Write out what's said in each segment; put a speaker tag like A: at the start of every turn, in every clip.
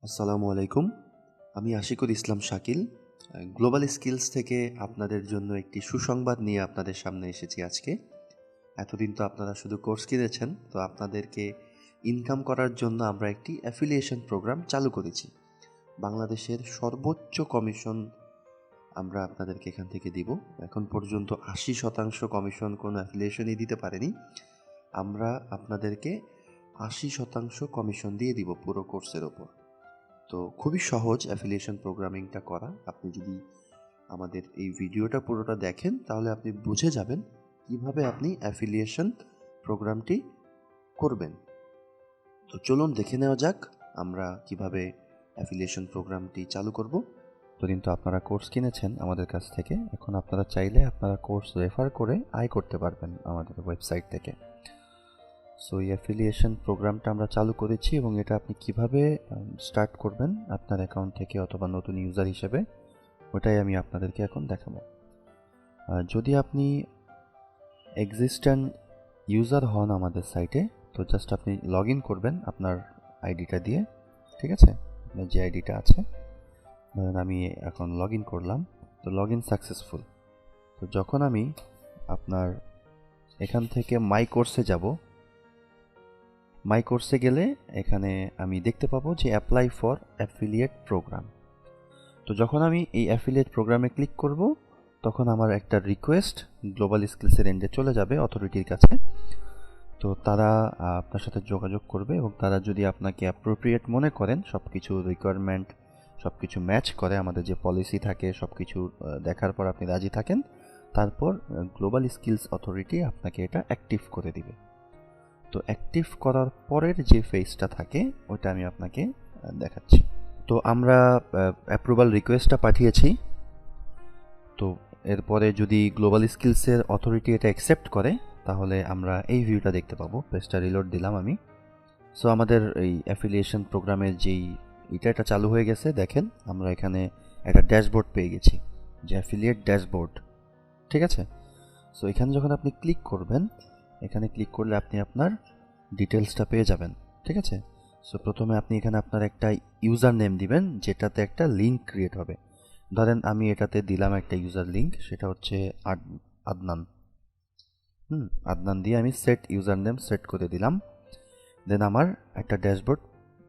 A: আসসালামু আলাইকুম। আমি আশিকুর ইসলাম শাকিল। গ্লোবাল স্কিলস থেকে আপনাদের জন্য একটি সুসংবাদ নিয়ে আপনাদের সামনে এসেছি আজকে। এতদিন তো আপনারা শুধু কোর্স কিনেছেন, তো আপনাদেরকে ইনকাম করার জন্য আমরা একটি অ্যাফিলিয়েশন প্রোগ্রাম চালু করেছি। বাংলাদেশের সর্বোচ্চ কমিশন আমরা আপনাদেরকে এখান থেকে দিব। এখন পর্যন্ত ৮০% কমিশন কোনো অ্যাফিলিয়েশনই দিতে পারেনি। আমরা আপনাদেরকে ৮০% কমিশন দিয়ে দিব পুরো কোর্সের ওপর। তো খুবই সহজ অ্যাফিলিয়েশন প্রোগ্রামিংটা করা। আপনি যদি আমাদের এই ভিডিওটা পুরোটা দেখেন তাহলে আপনি বুঝে যাবেন কিভাবে আপনি অ্যাফিলিয়েশন প্রোগ্রামটি করবেন। তো চলুন দেখে নেওয়া যাক আমরা কিভাবে অ্যাফিলিয়েশন প্রোগ্রামটি চালু করব। তো কিন্তু আপনারা কোর্স কিনেছেন আমাদের কাছ থেকে, এখন আপনারা চাইলে আপনারা কোর্স রেফার করে আয় করতে পারবেন আমাদের ওয়েবসাইট থেকে। সো এই অ্যাফিলিয়েশন প্রোগ্রামটা আমরা চালু করেছি এবং এটা আপনি কিভাবে স্টার্ট করবেন আপনার অ্যাকাউন্ট থেকে অথবা নতুন ইউজার হিসেবে, ওটাই আমি আপনাদেরকে এখন দেখাবো। যদি আপনি এক্সিস্ট্যান্ট ইউজার হন আমাদের সাইটে, তো জাস্ট আপনি লগ ইন করবেন আপনার আইডিটা দিয়ে, ঠিক আছে? আপনার যে আইডিটা আছে, ধরেন আমি এখন লগ ইন করলাম, তো লগ ইন সাকসেসফুল। তো যখন আমি আপনার এখান থেকে মাই কোর্সে যাব, মাই কোর্সে গেলে এখানে আমি দেখতে পাবো যে অ্যাপ্লাই ফর অ্যাফিলিয়েট প্রোগ্রাম। তো যখন আমি এই অ্যাফিলিয়েট প্রোগ্রামে ক্লিক করব, তখন আমার একটা রিকোয়েস্ট গ্লোবাল স্কিলসের এন্ডে চলে যাবে অথরিটির কাছে। তো তারা আপনার সাথে যোগাযোগ করবে এবং তারা যদি আপনাকে অ্যাপ্রোপ্রিয়েট মনে করেন, সব কিছু রিকোয়ারমেন্ট সব কিছু ম্যাচ করে, আমাদের যে পলিসি থাকে সব কিছু দেখার পর আপনি রাজি থাকেন, তারপর গ্লোবাল স্কিলস অথরিটি আপনাকে এটা অ্যাক্টিভ করে দিবে। তো অ্যাক্টিভ করার পরের যে ফেজটা থাকে ওটা আমি আপনাকে দেখাচ্ছি। তো আমরা অ্যাপ্রুভাল রিকোয়েস্টটা পাঠিয়েছি। তো এরপরে যদি গ্লোবাল স্কিলসের অথরিটি এটা অ্যাকসেপ্ট করে, তাহলে আমরা এই ভিউটা দেখতে পাবো। পেজটা রিলোড দিলাম আমি। সো আমাদের এই অ্যাফিলিয়েশন প্রোগ্রামের যেই এটা চালু হয়ে গেছে, দেখেন আমরা এখানে একটা ড্যাশবোর্ড পেয়ে গেছি, যে অ্যাফিলিয়েট ড্যাশবোর্ড, ঠিক আছে? সো এখানে যখন আপনি ক্লিক করবেন, এখানে ক্লিক করলে আপনি আপনার ডিটেলসটা পেয়ে যাবেন, ঠিক আছে? সো প্রথমে আপনি এখানে আপনার একটা ইউজার নেম দিবেন, যেটাতে একটা লিঙ্ক ক্রিয়েট হবে। ধরেন আমি এটাতে দিলাম একটা ইউজার লিঙ্ক, সেটা হচ্ছে আদনান। আদনান দিয়ে আমি সেট ইউজার নেম সেট করে দিলাম। দেন আমার একটা ড্যাশবোর্ড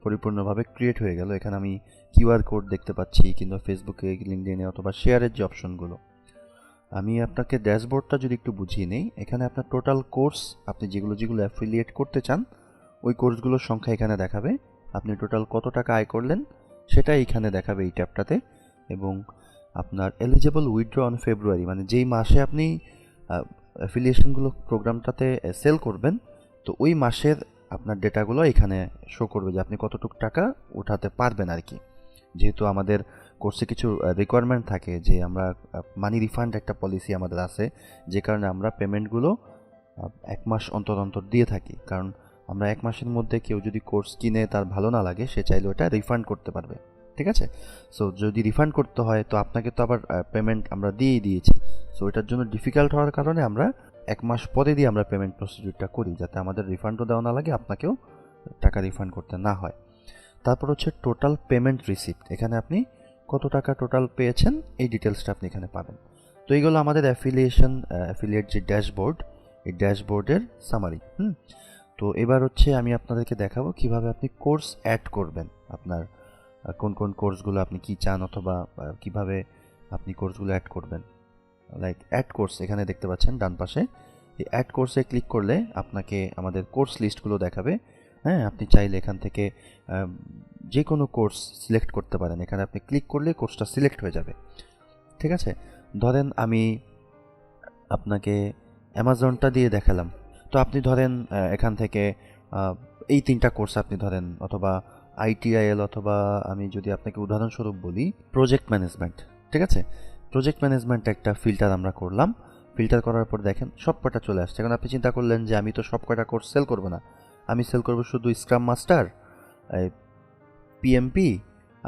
A: পরিপূর্ণভাবে ক্রিয়েট হয়ে গেল। এখানে আমি কিউআর কোড দেখতে পাচ্ছি, কিংবা ফেসবুকে, লিঙ্কডইনে অথবা শেয়ারের যে অপশনগুলো। আমি আপনাকে ড্যাশবোর্ডটা যদি একটু বুঝিয়ে নেই, এখানে আপনার টোটাল কোর্স, আপনি যেগুলো যেগুলো অ্যাফিলিয়েট করতে চান ওই কোর্সগুলোর সংখ্যা এখানে দেখাবে। আপনি টোটাল কত টাকা আয় করলেন সেটা এইখানে দেখাবে এই ট্যাবটাতে। এবং আপনার এলিজেবল উইথড্র অন ফেব্রুয়ারি, মানে যেই মাসে আপনি অ্যাফিলিয়েশনগুলো প্রোগ্রামটাতে সেল করবেন, তো ওই মাসের আপনার ডেটাগুলো এখানে শো করবে যে আপনি কতটুকু টাকা উঠাতে পারবেন আর কি। যেহেতু আমাদের কোর্সে কিছু রিকোয়ারমেন্ট থাকে, যে আমরা মানি রিফান্ড একটা পলিসি আমাদের আছে, যে কারণে আমরা পেমেন্টগুলো 1 মাস অন্তর অন্তর দিয়ে থাকি। কারণ আমরা 1 মাসের মধ্যে কেউ যদি কোর্স কিনে তার ভালো না লাগে, সে চাইলে ওটা রিফান্ড করতে পারবে, ঠিক আছে? সো যদি রিফান্ড করতে হয়, তো আপনাকে তো আবার পেমেন্ট আমরা দিয়েই দিয়েছি। সো এটার জন্য ডিফিকাল্ট হওয়ার কারণে আমরা 1 মাস পরে দিয়ে আমরা পেমেন্ট প্রসিডিউরটা করি, যাতে আমাদের রিফান্ডও দেওয়া না লাগে, আপনাকেও টাকা রিফান্ড করতে না হয়। তারপর হচ্ছে টোটাল পেমেন্ট রিসিপ্ট, এখানে আপনি কত টাকা টোটাল পেয়েছেন এই ডিটেলসটা আপনি এখানে পাবেন। তো এইগুলো আমাদের অ্যাফিলিয়েট যে ড্যাশবোর্ড, এই ড্যাশবোর্ডের সামারি। তো এবার হচ্ছে আমি আপনাদেরকে দেখাবো কিভাবে আপনি কোর্স অ্যাড করবেন। আপনার কোন কোন কোর্সগুলো আপনি কি চান, অথবা কিভাবে আপনি কোর্সগুলো অ্যাড করবেন। লাইক অ্যাড কোর্স এখানে দেখতে পাচ্ছেন ডান পাশে, এই অ্যাড কোর্সে ক্লিক করলে আপনাকে আমাদের কোর্স লিস্টগুলো দেখাবে। হ্যাঁ, আপনি চাইলে এখান থেকে যে কোনো কোর্স সিলেক্ট করতে পারেন। এখানে আপনি ক্লিক করলে কোর্সটা সিলেক্ট হয়ে যাবে, ঠিক আছে? ধরেন আমি আপনাকে অ্যামাজনটা দিয়ে দেখালাম, তো আপনি ধরেন এখান থেকে এই 3টা কোর্স আপনি ধরেন, অথবা আইটিআইএল, অথবা আমি যদি আপনাকে উদাহরণস্বরূপ বলি প্রজেক্ট ম্যানেজমেন্ট, ঠিক আছে? প্রজেক্ট ম্যানেজমেন্ট একটা ফিল্টার আমরা করলাম। ফিল্টার করার পর দেখেন সব কটা চলে আসছে। এখন আপনি চিন্তা করলেন যে আমি তো সব কটা কোর্স সেল করবো না, আমি সেল করবো শুধু স্ক্রাম মাস্টার, পিএমপি,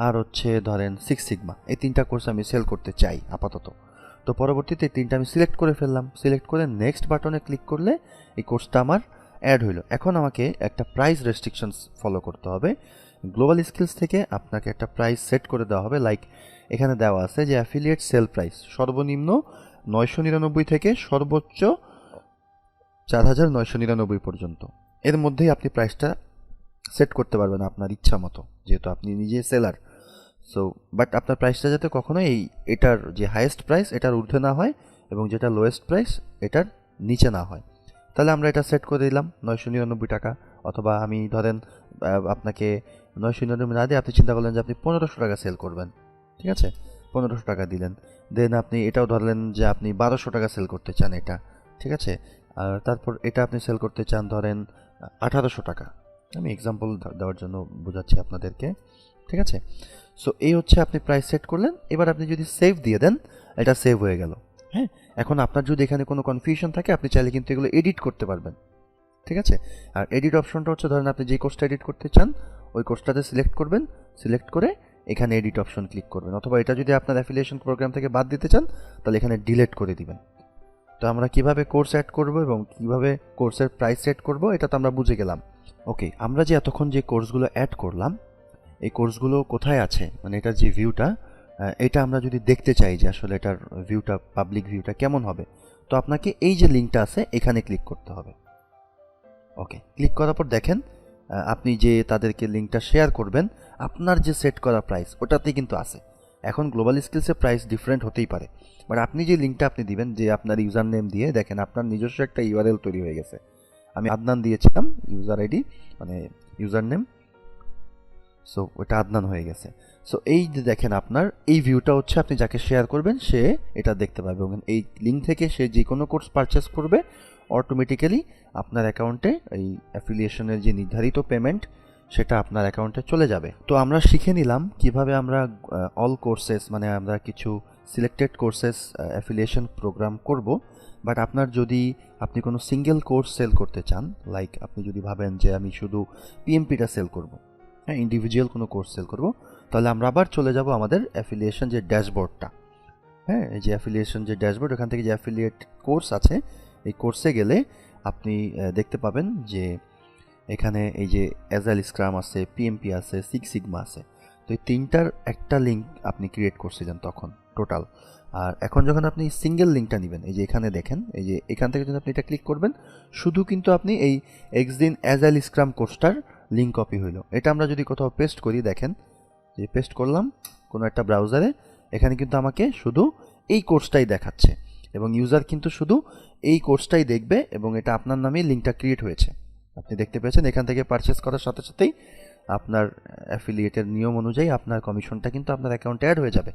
A: আর হচ্ছে ধরেন 6 সিগমা, এই 3টা কোর্স আমি সেল করতে চাই আপাতত। তো পরবর্তীতে 3টা আমি সিলেক্ট করে ফেললাম। সিলেক্ট করে নেক্সট বাটনে ক্লিক করলে এই কোর্সটা আমার অ্যাড হইলো। এখন আমাকে একটা প্রাইস রেস্ট্রিকশনস ফলো করতে হবে, গ্লোবাল স্কিলস থেকে আপনাকে একটা প্রাইস সেট করে দেওয়া হবে। লাইক এখানে দেওয়া আছে যে অ্যাফিলিয়েট সেল প্রাইস সর্বনিম্ন 999 থেকে সর্বোচ্চ 4999 পর্যন্ত, এর মধ্যেই আপনি প্রাইসটা সেট করতে পারবেন আপনার ইচ্ছা মতো, যেহেতু আপনি নিজে সেলার। সো বাট আপনার প্রাইসটা যাতে কখনো এটার যে হাইয়েস্ট প্রাইস এটার ঊর্ধ্বে না হয় এবং যেটা লোয়েস্ট প্রাইস এটার নিচে না হয়। তাহলে আমরা এটা সেট করে দিলাম 999 টাকা, অথবা আমি ধরেন আপনাকে 999 না দিয়ে আপনি চিন্তা করলেন যে আপনি 1500 টাকা সেল করবেন, ঠিক আছে, 1500 টাকা দিলেন। দেন আপনি এটাও ধরলেন যে আপনি 1200 টাকা সেল করতে চান এটা, ঠিক আছে। আর তারপর এটা আপনি সেল করতে চান ধরেন 1800 টাকা, আমি এক্সাম্পল দেওয়ার জন্য বোঝাচ্ছি আপনাদেরকে, ঠিক আছে। সো এই হচ্ছে আপনি প্রাইস সেট করলেন। এবার আপনি যদি সেভ দিয়ে দেন, এটা সেভ হয়ে গেল। হ্যাঁ, এখন আপনার যদি এখানে কোনো কনফিউশন থাকে আপনি চাইলে কিন্তু এগুলো এডিট করতে পারবেন, ঠিক আছে। আর এডিট অপশনটা হচ্ছে ধরেন আপনি যে কোর্সটা এডিট করতে চান ওই কোর্সটাতে সিলেক্ট করবেন, সিলেক্ট করে এখানে এডিট অপশন ক্লিক করবেন, অথবা এটা যদি আপনার অ্যাফিলিয়েশন প্রোগ্রাম থেকে বাদ দিতে চান তাহলে এখানে ডিলিট করে দিবেন। তো আমরা কিভাবে কোর্স অ্যাড করব এবং কিভাবে কোর্সের প্রাইস সেট করব এটা তো আমরা বুঝে গেলাম। ওকে, আমরা যে এতক্ষণ যে কোর্সগুলো অ্যাড করলাম এই কোর্সগুলো কোথায় আছে, মানে এটার যে ভিউটা, এটা আমরা যদি দেখতে চাই যে আসলে এটার ভিউটা, পাবলিক ভিউটা কেমন হবে, তো আপনাকে এই যে লিঙ্কটা আছে এখানে ক্লিক করতে হবে। ওকে, ক্লিক করার পর দেখেন আপনি যে তাদেরকে লিঙ্কটা শেয়ার করবেন আপনার যে সেট করা প্রাইস ওটাতেই কিন্তু আছে। এখন গ্লোবাল স্কিলসের প্রাইস ডিফারেন্ট হতেই পারে, বাট আপনি যে লিঙ্কটা আপনি দিবেন, যে আপনার ইউজার নেম দিয়ে দেখেন আপনার নিজস্ব একটা ইউআরএল তৈরি হয়ে গেছে। আমি আদনান দিয়েছিলাম ইউজার আইডি, মানে ইউজার নেম, সো ওটা আদনান হয়ে গেছে। সো এই যে দেখেন আপনার এই ভিউটা হচ্ছে আপনি যাকে শেয়ার করবেন সে এটা দেখতে পাবে, এবং এই লিঙ্ক থেকে সে যে কোনো কোর্স পারচেস করবে অটোমেটিক্যালি আপনার অ্যাকাউন্টে এই অ্যাফিলিয়েশনের যে নির্ধারিত পেমেন্ট সেটা আপনার অ্যাকাউন্টে চলে যাবে। তো আমরা শিখে নিলাম কিভাবে আমরা অল কোর্সেস, মানে আমরা কিছু সিলেক্টেড কোর্সেস অ্যাফিলিয়েশন প্রোগ্রাম করব। বাট আপনার যদি আপনি কোনো সিঙ্গেল কোর্স সেল করতে চান, লাইক আপনি যদি ভাবেন যে আমি শুধু পিএমপিটা সেল করব, হ্যাঁ, ইন্ডিভিজুয়াল কোনো কোর্স সেল করব, তাহলে আমরা আবার চলে যাব আমাদের অ্যাফিলিয়েশন যে ড্যাশবোর্ডটা, হ্যাঁ, এই যে অ্যাফিলিয়েশন যে ড্যাশবোর্ড, এখান থেকে যে অ্যাফিলিয়েট কোর্স আছে এই কোর্সে গেলে আপনি দেখতে পাবেন যে এখানে এই যে অ্যাজাইল স্ক্রাম আছে, পিএমপি আছে, সিক্স সিগমা আছে। তো এই তিনটার একটা লিঙ্ক আপনি ক্রিয়েট করছিলেন তখন টোটাল। আর এখন যখন আপনি সিঙ্গেল লিঙ্কটা নেবেন, এই যে এখানে দেখেন, এই যে এখান থেকে যদি আপনি এটা ক্লিক করবেন শুধু কিন্তু আপনি এই এক্সদিন অ্যাজাইল স্ক্রাম কোর্সটার লিঙ্ক কপি হইল। এটা আমরা যদি কোথাও পেস্ট করি, দেখেন যে পেস্ট করলাম কোনো একটা ব্রাউজারে, এখানে কিন্তু আমাকে শুধু এই কোর্সটাই দেখাচ্ছে এবং ইউজার কিন্তু শুধু এই কোর্সটাই দেখবে, এবং এটা আপনার নামে লিঙ্কটা ক্রিয়েট হয়েছে। আপনি দেখতে পেয়েছেন এখান থেকে পারচেস করার সাথে সাথেই আপনার অ্যাফিলিয়েটের নিয়ম অনুযায়ী আপনার কমিশনটা কিন্তু আপনার অ্যাকাউন্টে অ্যাড হয়ে যাবে,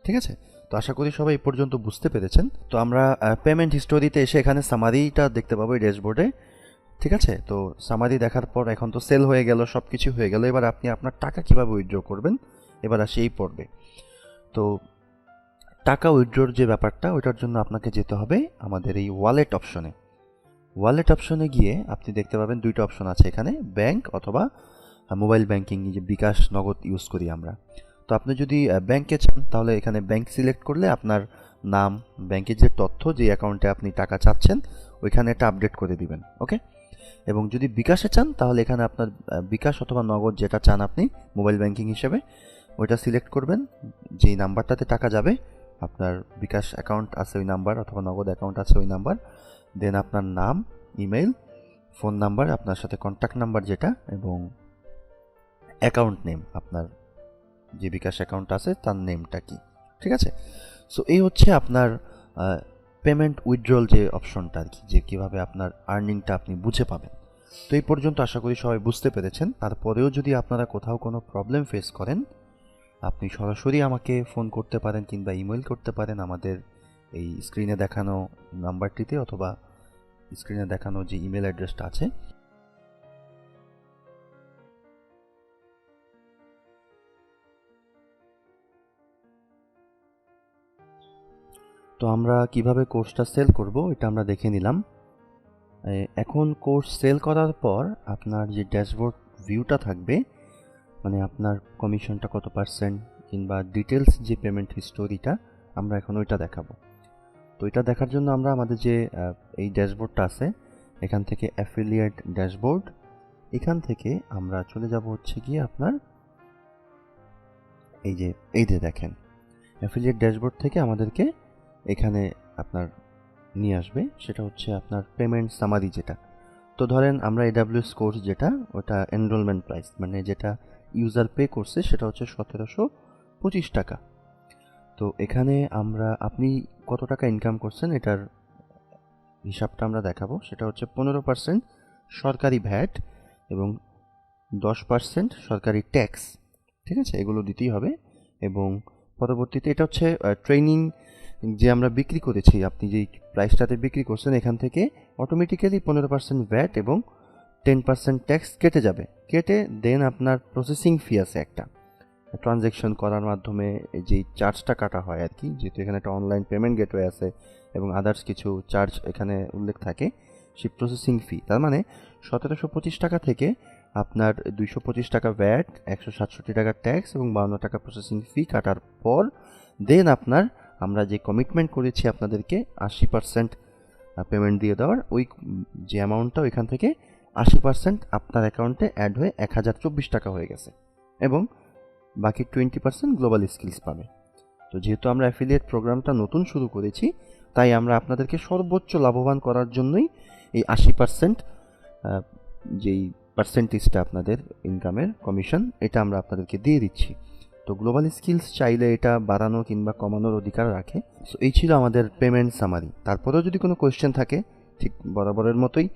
A: ঠিক আছে। তো আশা করি সবাই এই পর্যন্ত বুঝতে পেরেছেন। তো আমরা পেমেন্ট হিস্টোরিতে এসে এখানে সামারিটা দেখতে পাবো এই ড্যাশবোর্ডে, ঠিক আছে। তো সামারি দেখার পর এখন তো সেল হয়ে গেল, সব কিছু হয়ে গেল, এবার আপনি আপনার টাকা কীভাবে উইথড্র করবেন এবার আসি এই পর্বে। তো টাকা উইথড্রর যে ব্যাপারটা ওইটার জন্য আপনাকে যেতে হবে আমাদের এই ওয়ালেট অপশনে। ওয়ালেট অপশনে গিয়ে আপনি দেখতে পাবেন দুইটা অপশন আছে এখানে, ব্যাংক অথবা মোবাইল ব্যাংকিং, যে বিকাশ নগদ ইউজ করি আমরা। তো আপনি যদি ব্যাংকে চান তাহলে এখানে ব্যাংক সিলেক্ট করলে আপনার নাম, ব্যাংকের যে তথ্য, যে অ্যাকাউন্টে আপনি টাকা চাচ্ছেন ওইখানে এটা আপডেট করে দিবেন, ওকে। এবং যদি বিকাশে চান তাহলে এখানে আপনার বিকাশ অথবা নগদ যেটা চান আপনি মোবাইল ব্যাংকিং হিসেবে ওইটা সিলেক্ট করবেন, যেই নাম্বারটাতে টাকা যাবে, আপনার বিকাশ অ্যাকাউন্ট আছে ওই নাম্বার অথবা নগদ অ্যাকাউন্ট আছে ওই নাম্বার, দেন আপনার নাম, ইমেল, ফোন নাম্বার, আপনার সাথে কন্ট্যাক্ট নাম্বার যেটা, এবং অ্যাকাউন্ট নেম, আপনার যে বিকাশ অ্যাকাউন্ট আছে তার নেমটা কি, ঠিক আছে। সো এই হচ্ছে আপনার পেমেন্ট উইথড্রল যে অপশনটা আর কি, যে কীভাবে আপনার আর্নিংটা আপনি বুঝে পাবেন। তো এই পর্যন্ত আশা করি সবাই বুঝতে পেরেছেন। তারপরেও যদি আপনারা কোথাও কোনো প্রবলেম ফেস করেন আপনি সরাসরি আমাকে ফোন করতে পারেন কিংবা ইমেল করতে পারেন আমাদের এই স্ক্রিনে দেখানো নাম্বারটিতে, অথবা স্ক্রিনে দেখানো যে ইমেল অ্যাড্রেসটা আছে। তো আমরা কিভাবে কোর্সটা সেল করব এটা আমরা দেখে নিলাম। এখন কোর্স সেল করার পর আপনার যে ড্যাশবোর্ড ভিউটা থাকবে, মানে আপনার কমিশনটা কত পার্সেন্ট কিংবা ডিটেলস যে পেমেন্ট হিস্টোরিটা, আমরা এখন ওইটা দেখাবো। তো এটা দেখার জন্য আমরা আমাদের যে এই ড্যাশবোর্ডটা আছে এখান থেকে অ্যাফিলিয়েট ড্যাশবোর্ড, এখান থেকে আমরা চলে যাব হচ্ছে গিয়ে আপনার এই যে দেখেন অ্যাফিলিয়েট ড্যাশবোর্ড থেকে আমাদেরকে এখানে আপনার নিয়ে আসবে, সেটা হচ্ছে আপনার পেমেন্ট সামারি যেটা। তো ধরেন আমরা AWS কোর্স যেটা, ওটা এনরোলমেন্ট প্রাইস মানে যেটা ইউজার পে করছে সেটা হচ্ছে 1725 টাকা। তো এখানে আপনি কত টাকা ইনকাম করছেন এটার হিসাবটা আমরা দেখাবো। সেটা হচ্ছে 15% সরকারি ভ্যাট এবং 10% সরকারি ট্যাক্স, ঠিক আছে, এগুলো দিতেই হবে। এবং পরবর্তীতে এটা হচ্ছে ট্রেনিং যে আমরা বিক্রি করেছি, আপনি যেই প্রাইসটাতে বিক্রি করছেন এখান থেকে অটোমেটিক্যালি 15% ভ্যাট এবং 10% ট্যাক্স কেটে যাবে। কেটে দেন আপনার প্রসেসিং ফি আছে একটা, ট্রানজ্যাকশন করার মাধ্যমে যেই চার্জটা কাটা হয় আর কি, যেহেতু এখানে একটা অনলাইন পেমেন্ট গেটওয়ে আছে এবং আদার্স কিছু চার্জ এখানে উল্লেখ থাকে, সেই প্রসেসিং ফি। তার মানে 1725 টাকা থেকে আপনার 225 টাকা ভ্যাট, 167 টাকা ট্যাক্স এবং 52 টাকা প্রসেসিং ফি কাটার পর দেন আমরা যে কমিটমেন্ট করেছি আপনাদেরকে 80% পেমেন্ট দিয়ে দেওয়ার, ওই যে অ্যামাউন্টটা ওইখান থেকে 80% আপনার অ্যাকাউন্টে অ্যাড হয়ে 1024 টাকা হয়ে গেছে এবং বাকি 20% গ্লোবাল স্কিলস পাবে। তো যেহেতু আমরা অ্যাফিলিয়েট প্রোগ্রামটা নতুন শুরু করেছি, তাই আমরা আপনাদেরকে সর্বোচ্চ লাভবান করার জন্যই এই 80% যেই পার্সেন্টেজটা আপনাদের ইনকামের কমিশন, এটা আমরা আপনাদেরকে দিয়ে দিচ্ছি। তো গ্লোবাল স্কিলস চাইলে এটা বাড়ানো কিংবা কমানোর অধিকার রাখে। সো এই ছিল আমাদের পেমেন্ট সামারি। তারপরেও যদি কোনো কোয়েশ্চেন থাকে, ঠিক বরাবরের মতোই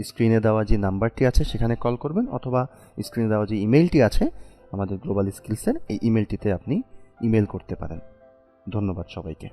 A: স্ক্রিনে দেওয়া যে নাম্বারটি আছে সেখানে কল করবেন, অথবা স্ক্রিনে দেওয়া যে ইমেলটি আছে আমাদের গ্লোবাল স্কিলসের, এই ইমেলটিতে আপনি ইমেল করতে পারেন। ধন্যবাদ সবাইকে।